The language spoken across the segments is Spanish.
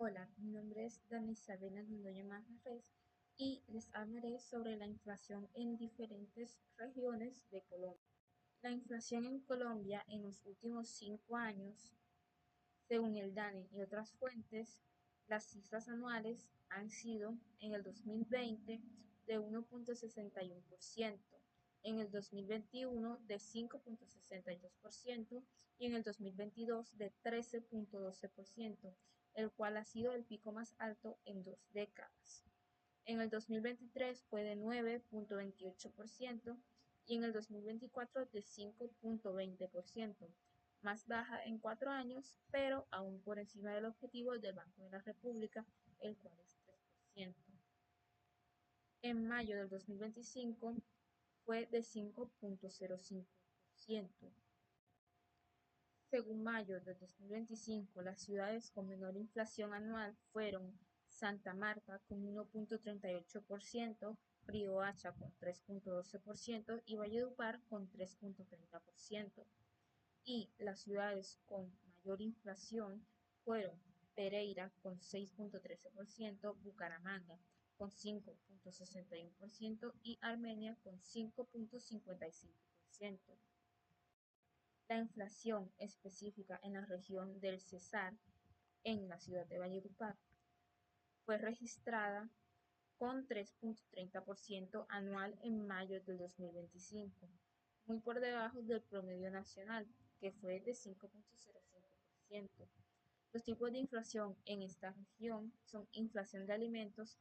Hola, mi nombre es Dani Isabela Londoño Manjarres y les hablaré sobre la inflación en diferentes regiones de Colombia. La inflación en Colombia en los últimos 5 años, según el DANE y otras fuentes, las cifras anuales han sido en el 2020 de 1,61%, en el 2021 de 5,62% y en el 2022 de 13,12%, el cual ha sido el pico más alto en 2 décadas. En el 2023 fue de 9,28% y en el 2024 de 5,20%, más baja en 4 años, pero aún por encima del objetivo del Banco de la República, el cual es 3%. En mayo del 2025 fue de 5,05%. Según mayo del 2025, las ciudades con menor inflación anual fueron Santa Marta con 1,38%, Riohacha con 3,12% y Valledupar con 3,30%. Y las ciudades con mayor inflación fueron Pereira con 6,13%, Bucaramanga con 5,61% y Armenia con 5,55%. La inflación específica en la región del Cesar, en la ciudad de Valledupar, fue registrada con 3,30% anual en mayo del 2025, muy por debajo del promedio nacional, que fue de 5,05%. Los tipos de inflación en esta región son inflación de alimentos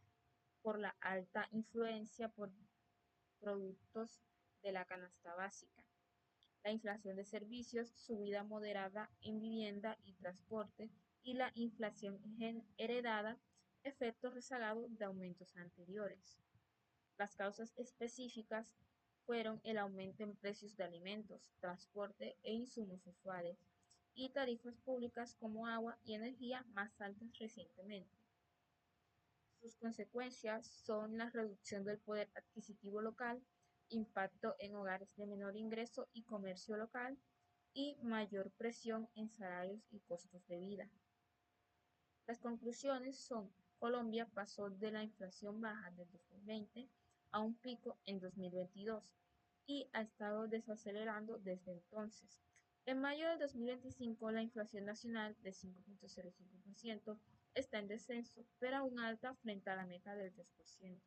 por la alta influencia por productos de la canasta básica, la inflación de servicios, subida moderada en vivienda y transporte, y la inflación heredada, efecto rezagado de aumentos anteriores. Las causas específicas fueron el aumento en precios de alimentos, transporte e insumos usuales, y tarifas públicas como agua y energía más altas recientemente. Sus consecuencias son la reducción del poder adquisitivo local, impacto en hogares de menor ingreso y comercio local, y mayor presión en salarios y costos de vida. Las conclusiones son: Colombia pasó de la inflación baja del 2020 a un pico en 2022 y ha estado desacelerando desde entonces. En mayo de 2025, la inflación nacional de 5,05% está en descenso, pero aún alta frente a la meta del 3%.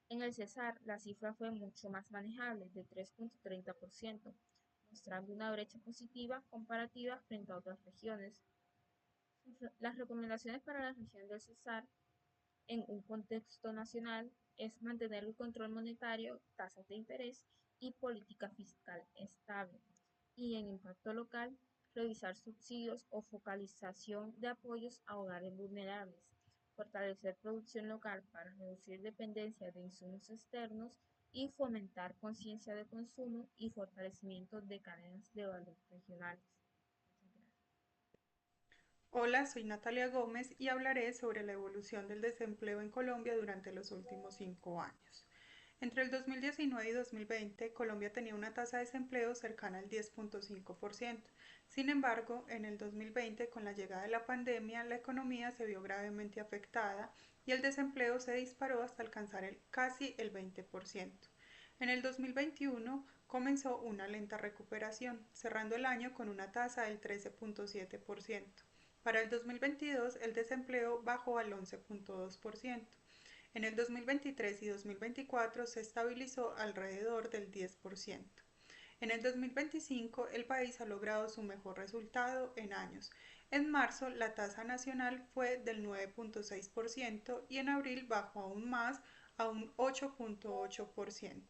En el Cesar, la cifra fue mucho más manejable, de 3,30%, mostrando una brecha positiva comparativa frente a otras regiones. Las recomendaciones para la región del Cesar en un contexto nacional es mantener el control monetario, tasas de interés y política fiscal estable. Y en impacto local, revisar subsidios o focalización de apoyos a hogares vulnerables, fortalecer producción local para reducir dependencia de insumos externos y fomentar conciencia de consumo y fortalecimiento de cadenas de valor regionales. Muchas gracias. Hola, soy Natalia Gómez y hablaré sobre la evolución del desempleo en Colombia durante los últimos 5 años. Entre el 2019 y 2020, Colombia tenía una tasa de desempleo cercana al 10,5%. Sin embargo, en el 2020, con la llegada de la pandemia, la economía se vio gravemente afectada y el desempleo se disparó hasta alcanzar casi el 20%. En el 2021 comenzó una lenta recuperación, cerrando el año con una tasa del 13,7%. Para el 2022 el desempleo bajó al 11,2%. En el 2023 y 2024 se estabilizó alrededor del 10%. En el 2025 el país ha logrado su mejor resultado en años. En marzo la tasa nacional fue del 9,6% y en abril bajó aún más a un 8,8%.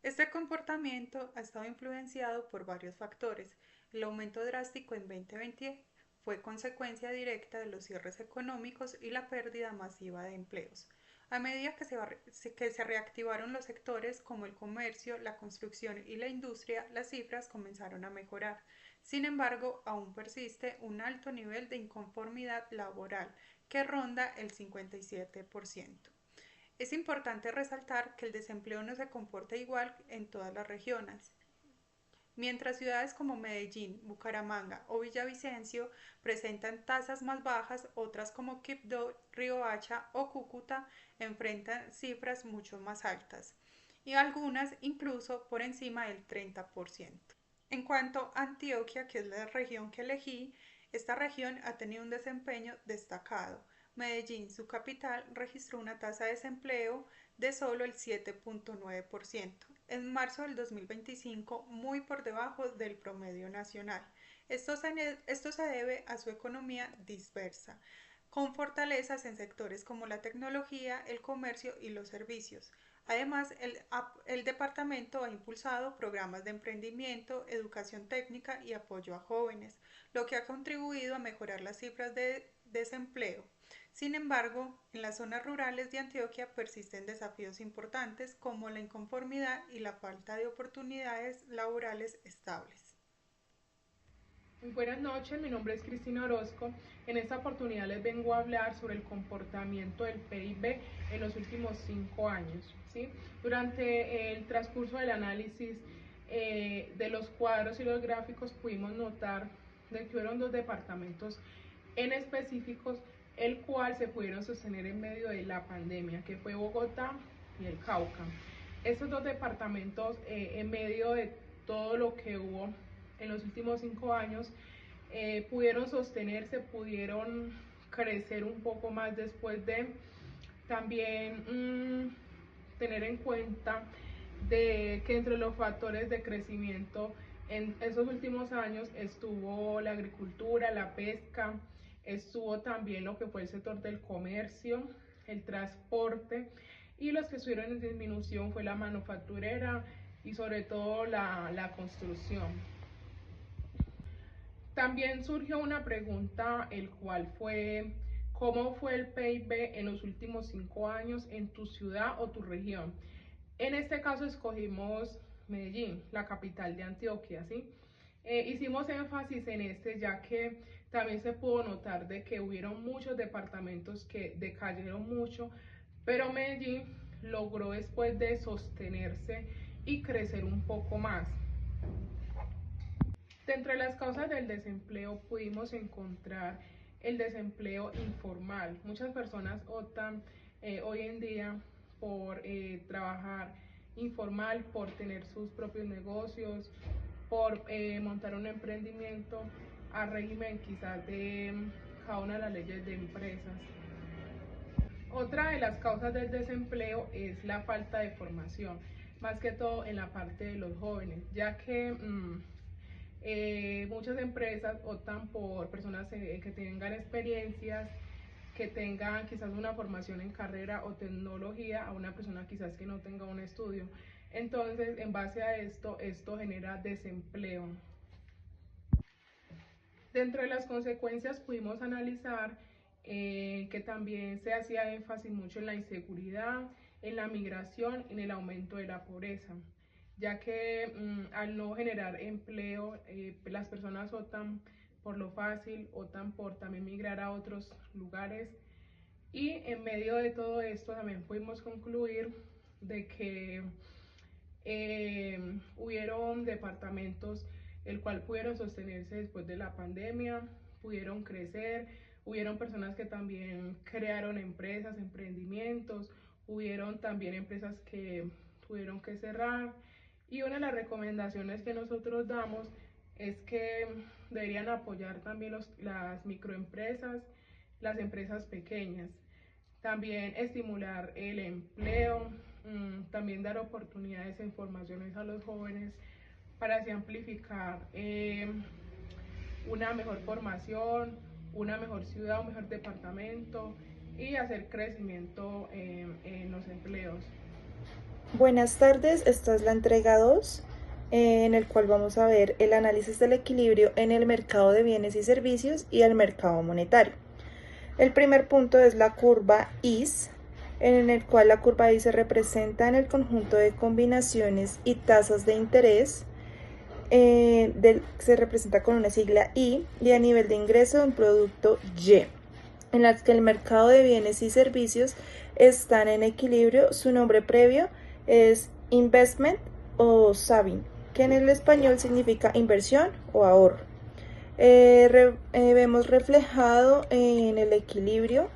Este comportamiento ha estado influenciado por varios factores. El aumento drástico en 2020 fue consecuencia directa de los cierres económicos y la pérdida masiva de empleos. A medida que se reactivaron los sectores como el comercio, la construcción y la industria, las cifras comenzaron a mejorar. Sin embargo, aún persiste un alto nivel de inconformidad laboral que ronda el 57%. Es importante resaltar que el desempleo no se comporta igual en todas las regiones, mientras ciudades como Medellín, Bucaramanga o Villavicencio presentan tasas más bajas, otras como Quibdó, Riohacha o Cúcuta enfrentan cifras mucho más altas y algunas incluso por encima del 30%. En cuanto a Antioquia, que es la región que elegí, esta región ha tenido un desempeño destacado. Medellín, su capital, registró una tasa de desempleo de solo el 7.9%. En marzo del 2025, muy por debajo del promedio nacional. Esto se debe a su economía dispersa, con fortalezas en sectores como la tecnología, el comercio y los servicios. Además, el departamento ha impulsado programas de emprendimiento, educación técnica y apoyo a jóvenes, lo que ha contribuido a mejorar las cifras de desempleo. Sin embargo, en las zonas rurales de Antioquia persisten desafíos importantes como la inconformidad y la falta de oportunidades laborales estables. Muy buenas noches, mi nombre es Cristina Orozco. En esta oportunidad les vengo a hablar sobre el comportamiento del PIB en los últimos 5 años. ¿Sí? Durante el transcurso del análisis de los cuadros y los gráficos pudimos notar de que fueron dos departamentos en específicos el cual se pudieron sostener en medio de la pandemia, que fue Bogotá y el Cauca. Estos dos departamentos en medio de todo lo que hubo en los últimos 5 años, pudieron sostenerse, pudieron crecer un poco más después de también tener en cuenta de que entre los factores de crecimiento en esos últimos años estuvo la agricultura, la pesca, estuvo también lo que fue el sector del comercio, el transporte, y los que estuvieron en disminución fue la manufacturera y sobre todo la construcción. También surgió una pregunta, el cual fue, ¿cómo fue el PIB en los últimos 5 años en tu ciudad o tu región? En este caso escogimos Medellín, la capital de Antioquia, ¿sí? Hicimos énfasis en este ya que también se pudo notar de que hubieron muchos departamentos que decayeron mucho, pero Medellín logró después de sostenerse y crecer un poco más. Dentro de las causas del desempleo pudimos encontrar el desempleo informal. Muchas personas optan hoy en día por trabajar informal, por tener sus propios negocios, por montar un emprendimiento a régimen quizás de cada una de las leyes de empresas. Otra de las causas del desempleo es la falta de formación, más que todo en la parte de los jóvenes, ya que muchas empresas optan por personas que tengan experiencias, que tengan quizás una formación en carrera o tecnología a una persona quizás que no tenga un estudio. Entonces, en base a esto genera desempleo. Dentro de las consecuencias pudimos analizar que también se hacía énfasis mucho en la inseguridad, en la migración y en el aumento de la pobreza, ya que al no generar empleo, las personas optan por lo fácil, optan por también migrar a otros lugares, y en medio de todo esto también pudimos concluir de que hubieron departamentos el cual pudieron sostenerse después de la pandemia, pudieron crecer, hubieron personas que también crearon empresas, emprendimientos, hubieron también empresas que tuvieron que cerrar, y una de las recomendaciones que nosotros damos es que deberían apoyar también las microempresas, las empresas pequeñas, también estimular el empleo, también dar oportunidades e informaciones a los jóvenes para así amplificar una mejor formación, una mejor ciudad, un mejor departamento y hacer crecimiento en los empleos. Buenas tardes, esta es la entrega 2, en el cual vamos a ver el análisis del equilibrio en el mercado de bienes y servicios y el mercado monetario. El primer punto es la curva IS, en el cual la curva IS se representa en el conjunto de combinaciones y tasas de interés, se representa con una sigla I, y a nivel de ingreso un producto Y, en las que el mercado de bienes y servicios están en equilibrio. Su nombre previo es Investment o Saving, que en el español significa inversión o ahorro. Vemos reflejado en el equilibrio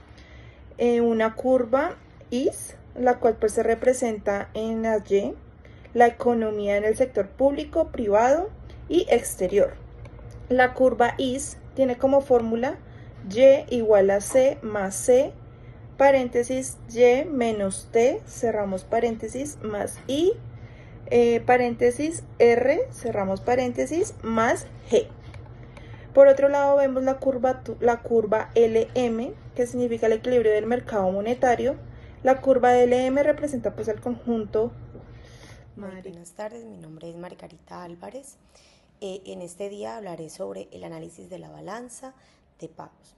una curva IS, la cual pues se representa en la Y, la economía en el sector público, privado y exterior. La curva IS tiene como fórmula Y igual a C más C, paréntesis Y menos T, cerramos paréntesis, más I, paréntesis R, cerramos paréntesis, más G. Por otro lado vemos la curva LM, que significa el equilibrio del mercado monetario. La curva LM representa pues el conjunto. Muy buenas tardes, mi nombre es Margarita Álvarez. En este día hablaré sobre el análisis de la balanza de pagos.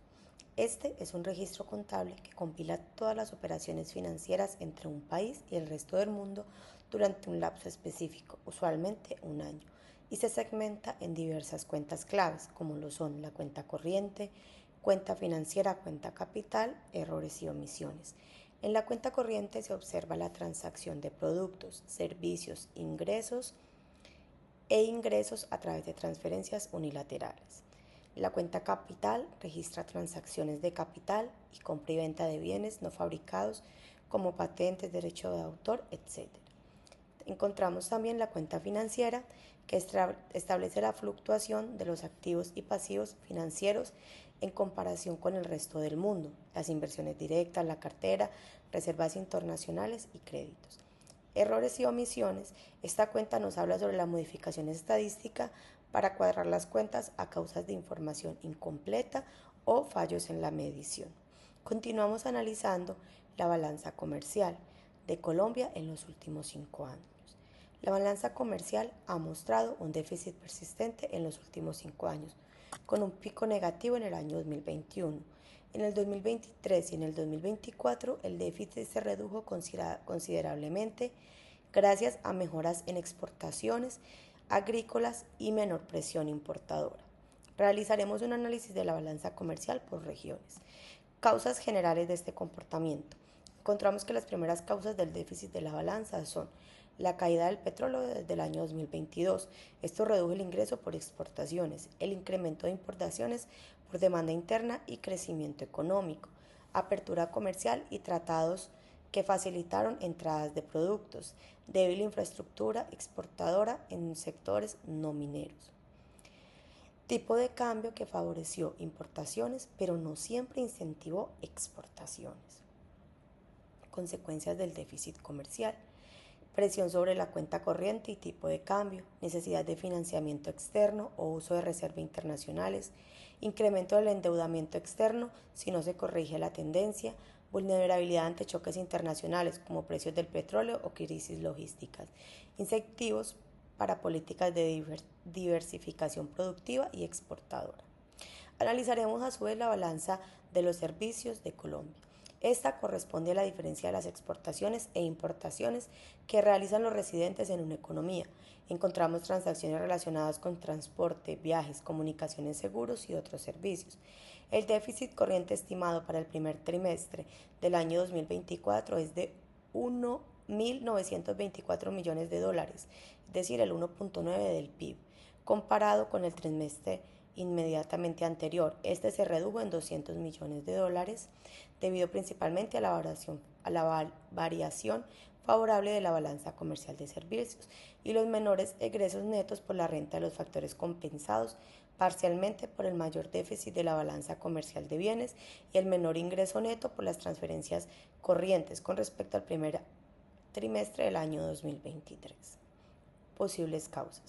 Este es un registro contable que compila todas las operaciones financieras entre un país y el resto del mundo durante un lapso específico, usualmente un año, y se segmenta en diversas cuentas claves, como lo son la cuenta corriente, cuenta financiera, cuenta capital, errores y omisiones. En la cuenta corriente se observa la transacción de productos, servicios, ingresos a través de transferencias unilaterales. La cuenta capital registra transacciones de capital y compra y venta de bienes no fabricados como patentes, derecho de autor, etc. Encontramos también la cuenta financiera, que establece la fluctuación de los activos y pasivos financieros en comparación con el resto del mundo, las inversiones directas, la cartera, reservas internacionales y créditos. Errores y omisiones. Esta cuenta nos habla sobre la modificación estadística para cuadrar las cuentas a causa de información incompleta o fallos en la medición. Continuamos analizando la balanza comercial de Colombia en los últimos 5 años. La balanza comercial ha mostrado un déficit persistente en los últimos 5 años, con un pico negativo en el año 2021. En el 2023 y en el 2024 el déficit se redujo considerablemente gracias a mejoras en exportaciones agrícolas y menor presión importadora. Realizaremos un análisis de la balanza comercial por regiones. Causas generales de este comportamiento. Encontramos que las primeras causas del déficit de la balanza son la caída del petróleo desde el año 2022. Esto redujo el ingreso por exportaciones, el incremento de importaciones por demanda interna y crecimiento económico, apertura comercial y tratados que facilitaron entradas de productos, débil infraestructura exportadora en sectores no mineros. Tipo de cambio que favoreció importaciones, pero no siempre incentivó exportaciones. Consecuencias del déficit comercial. Presión sobre la cuenta corriente y tipo de cambio, necesidad de financiamiento externo o uso de reservas internacionales, incremento del endeudamiento externo si no se corrige la tendencia, vulnerabilidad ante choques internacionales como precios del petróleo o crisis logísticas, incentivos para políticas de diversificación productiva y exportadora. Analizaremos a su vez la balanza de los servicios de Colombia. Esta corresponde a la diferencia de las exportaciones e importaciones que realizan los residentes en una economía. Encontramos transacciones relacionadas con transporte, viajes, comunicaciones, seguros y otros servicios. El déficit corriente estimado para el primer trimestre del año 2024 es de 1.924 millones de dólares, es decir, el 1.9 del PIB, comparado con el trimestre inmediatamente anterior. Este se redujo en 200 millones de dólares debido principalmente a la variación favorable de la balanza comercial de servicios y los menores egresos netos por la renta de los factores compensados parcialmente por el mayor déficit de la balanza comercial de bienes y el menor ingreso neto por las transferencias corrientes con respecto al primer trimestre del año 2023. Posibles causas: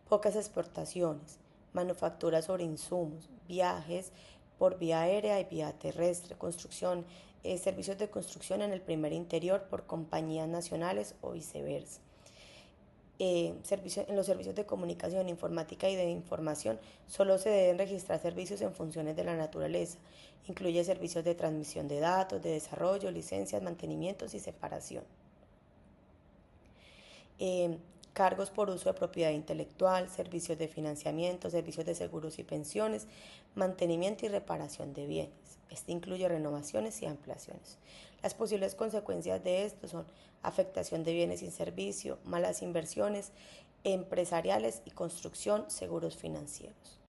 pocas exportaciones, manufactura sobre insumos, viajes por vía aérea y vía terrestre, construcción, servicios de construcción en el primer interior por compañías nacionales o viceversa. En los servicios de comunicación, informática y de información solo se deben registrar servicios en funciones de la naturaleza. Incluye servicios de transmisión de datos, de desarrollo, licencias, mantenimientos y separación. Cargos por uso de propiedad intelectual, servicios de financiamiento, servicios de seguros y pensiones, mantenimiento y reparación de bienes. Este incluye renovaciones y ampliaciones. Las posibles consecuencias de esto son afectación de bienes sin servicio, malas inversiones, empresariales y construcción, seguros financieros.